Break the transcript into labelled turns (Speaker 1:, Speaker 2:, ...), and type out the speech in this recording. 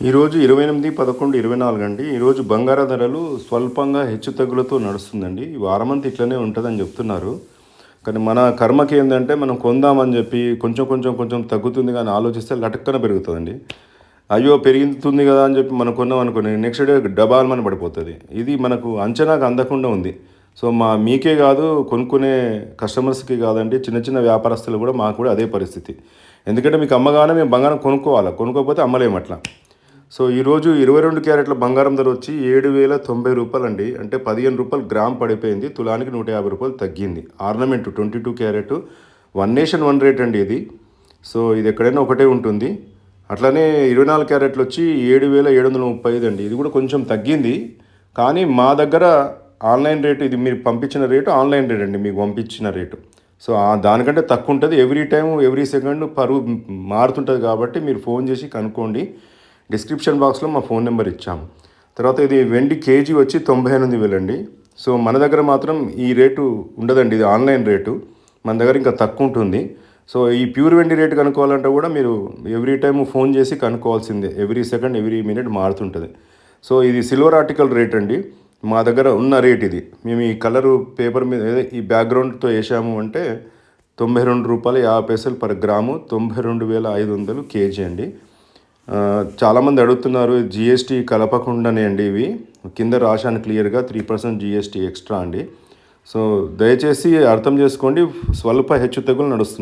Speaker 1: ఈరోజు 28/11/24 అండి. ఈరోజు బంగారు ధరలు స్వల్పంగా హెచ్చుతగ్గులతో నడుస్తుందండి. ఈ వారమంతా ఇట్లనే ఉంటుందని చెప్తున్నారు. కానీ మన కర్మకి ఏందంటే మనం కొందామని చెప్పి కొంచెం తగ్గుతుంది కానీ ఆలోచిస్తే లటక్కన పెరుగుతుందండి. అయ్యో పెరుగుతుంది కదా అని చెప్పి మనం కొన్నాం అనుకోని నెక్స్ట్ డే డబాల్మని పడిపోతుంది. ఇది మనకు అంచనాకు అందకుండా ఉంది. సో మీకే కాదు, కొనుక్కునే కస్టమర్స్కి కాదండి, చిన్న చిన్న వ్యాపారస్తులు కూడా మాకు కూడా అదే పరిస్థితి. ఎందుకంటే మీకు అమ్మగానే మేము బంగారం కొనుక్కోవాలి, కొనుక్కోకపోతే అమ్మలేము అట్లా. సో ఈరోజు 22 క్యారెట్ల బంగారం ధర వచ్చి 7,090 రూపాయలండి. అంటే 15 రూపాయలు గ్రామ్ పడిపోయింది. తులానికి 150 రూపాయలు తగ్గింది. Ornament 22 carrot, one nation one rate అండి ఇది. సో ఇది ఎక్కడైనా ఒకటే ఉంటుంది. అట్లనే 24 క్యారెట్లు వచ్చి 7,735 అండి. ఇది కూడా కొంచెం తగ్గింది. కానీ మా దగ్గర ఆన్లైన్ రేటు, ఇది మీరు పంపించిన రేటు ఆన్లైన్ రేట్ అండి, మీకు పంపించిన రేటు. సో దానికంటే తక్కువ ఉంటుంది. ఎవ్రీ టైం ఎవ్రీ సెకండ్ పరువు మారుతుంటుంది కాబట్టి మీరు ఫోన్ చేసి కనుక్కోండి. డిస్క్రిప్షన్ బాక్స్లో మా ఫోన్ నెంబర్ ఇచ్చాము. తర్వాత ఇది వెండి కేజీ వచ్చి 98,000 అండి. సో మన దగ్గర మాత్రం ఈ రేటు ఉండదండి, ఇది ఆన్లైన్ రేటు. మన దగ్గర ఇంకా తక్కువ ఉంటుంది. సో ఈ ప్యూర్ వెండి రేటు కనుక్కోవాలంటే కూడా మీరు ఎవ్రీ టైం ఫోన్ చేసి కనుక్కోవాల్సిందే. ఎవ్రీ సెకండ్ ఎవ్రీ మినిట్ మారుతుంటుంది. సో ఇది సిల్వర్ ఆర్టికల్ రేట్ అండి. మా దగ్గర ఉన్న రేట్ ఇది. మేము ఈ కలరు పేపర్ మీద ఈ బ్యాక్గ్రౌండ్తో వేసాము అంటే 92 రూపాయలు 50 పైసలు పర్ గ్రాము, 92,500 కేజీ అండి. చాలామంది అడుగుతున్నారు జిఎస్టీ కలపకుండానే అండి ఇవి. కింద రాశాను క్లియర్గా 3% జిఎస్టీ ఎక్స్ట్రా అండి. సో దయచేసి అర్థం చేసుకోండి, స్వల్ప హెచ్చుతగ్గులు నడుస్తుంది.